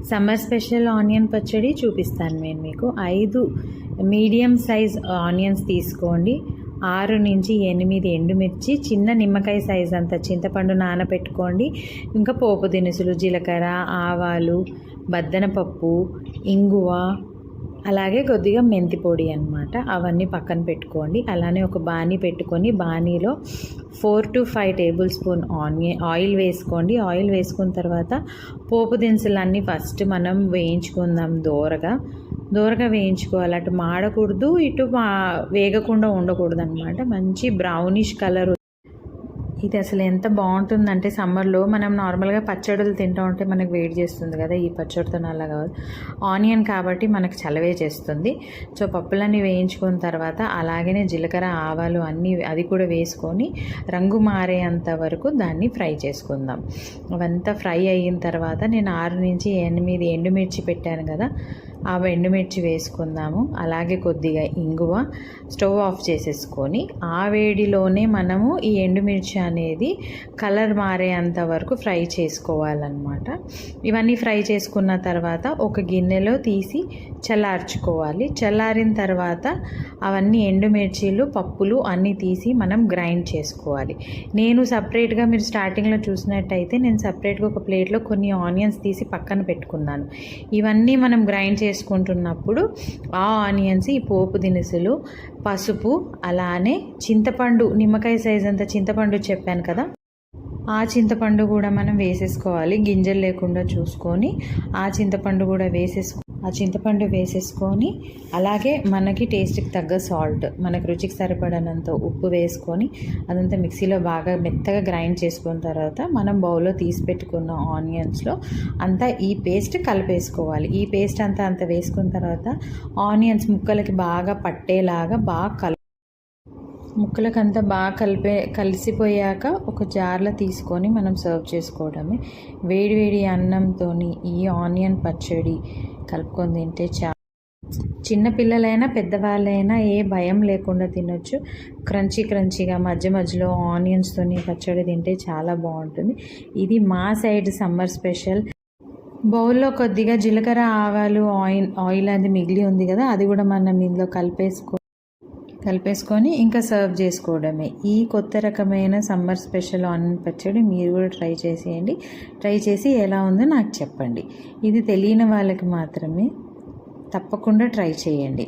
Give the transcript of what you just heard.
Summer special onion పచ్చడి చూపిస్తాను నేను మీకు. 5 మీడియం సైజ్ ఆనియన్స్ తీసుకోండి. 6 నుంచి 8 ఎండుమిర్చి, చిన్న నిమ్మకాయ సైజ్ అంత చింతపండు నానబెట్టుకోండి. ఇంకా పోపు దినుసులు జీలకర్ర, ఆవాలు, బద్దనపప్పు, ఇంగువ, అలాగే కొద్దిగా మెంతి పొడి అన్నమాట. అవన్నీ పక్కన పెట్టుకోండి. అలానే ఒక బాణీ పెట్టుకొని బాణీలో 4 to 5 టేబుల్ స్పూన్ ఆయిల్ వేసుకోండి. ఆయిల్ వేసుకున్న తర్వాత పోపు దినుసులన్నీ ఫస్ట్ మనం వేయించుకుందాం. దోరగా వేయించుకోవాలి. అటు మాడకూడదు, ఇటు వేగకుండా ఉండకూడదు అనమాట. మంచి బ్రౌనిష్ కలర్. ఇది అసలు ఎంత బాగుంటుందంటే సమ్మర్లో మనం నార్మల్గా పచ్చడులు తింటూ ఉంటే మనకు వేడి చేస్తుంది కదా, ఈ పచ్చడితో అలా కాదు. ఆనియన్ కాబట్టి మనకు చలవే చేస్తుంది. సో పప్పులన్నీ వేయించుకున్న తర్వాత అలాగనే జీలకర్ర, ఆవాలు అన్నీ అది కూడా వేసుకొని రంగు మారేంత వరకు దాన్ని ఫ్రై చేసుకుందాం. అవంతా ఫ్రై అయిన తర్వాత నేను 6 నుంచి 8 ఎండుమిర్చి పెట్టాను కదా, ఆ ఎండుమిర్చి వేసుకుందాము. అలాగే కొద్దిగా ఇంగువ. స్టవ్ ఆఫ్ చేసేసుకొని ఆ వేడిలోనే మనము ఈ ఎండుమిర్చి అనేది కలర్ మారేంత వరకు ఫ్రై చేసుకోవాలన్నమాట. ఇవన్నీ ఫ్రై చేసుకున్న తర్వాత ఒక గిన్నెలో తీసి చల్లార్చుకోవాలి. చల్లారిన తర్వాత అవన్నీ ఎండుమిర్చీలు, పప్పులు అన్నీ తీసి మనం గ్రైండ్ చేసుకోవాలి. నేను సపరేట్గా, మీరు స్టార్టింగ్లో చూసినట్టయితే నేను సపరేట్గా ఒక ప్లేట్లో కొన్ని ఆనియన్స్ తీసి పక్కన పెట్టుకున్నాను. ఇవన్నీ మనం గ్రైండ్ చేసుకుంటున్నప్పుడు ఆ ఆనియన్స్, ఈ పోపు దినుసులు, పసుపు, అలానే చింతపండు, నిమ్మకాయ సైజ్ అంత చింతపండు చెప్పాను కదా, ఆ చింతపండు కూడా మనం వేసేసుకోవాలి. గింజలు లేకుండా చూసుకొని ఆ చింతపండు కూడా వేసేసుకొని అలాగే మనకి టేస్ట్కి తగ్గ సాల్ట్, మనకు రుచికి సరిపడనంత ఉప్పు వేసుకొని అదంతా మిక్సీలో బాగా మెత్తగా గ్రైండ్ చేసుకున్న తర్వాత మనం బౌల్లో తీసి పెట్టుకున్న ఆనియన్స్లో అంతా ఈ పేస్ట్ కలిపేసుకోవాలి. ఈ పేస్ట్ అంతా వేసుకున్న తర్వాత ఆనియన్స్ ముక్కలకి బాగా పట్టేలాగా ముక్కలకంతా బాగా కలిసిపోయాక ఒక జార్లో తీసుకొని మనం సర్వ్ చేసుకోవడమే. వేడి అన్నంతో ఈ ఆనియన్ పచ్చడి కలుపుకొని తింటే చిన్నపిల్లలైనా పెద్దవాళ్ళైనా ఏ భయం లేకుండా తినొచ్చు. క్రంచీగా మధ్యలో ఆనియన్స్తో పచ్చడి తింటే చాలా బాగుంటుంది. ఇది మా సైడ్ సమ్మర్ స్పెషల్. బౌల్లో కొద్దిగా జీలకర్ర, ఆవాలు, ఆయిల్ అది మిగిలి ఉంది కదా, అది కూడా మనం ఇందులో కలిపేసుకొని ఇంకా సర్వ్ చేసుకోవడమే. ఈ కొత్త రకమైన సమ్మర్ స్పెషల్ ఆనియన్ పచ్చడి మీరు కూడా ట్రై చేసేయండి. ట్రై చేసి ఎలా ఉందో నాకు చెప్పండి. ఇది తెలియని వాళ్ళకి మాత్రమే, తప్పకుండా ట్రై చేయండి.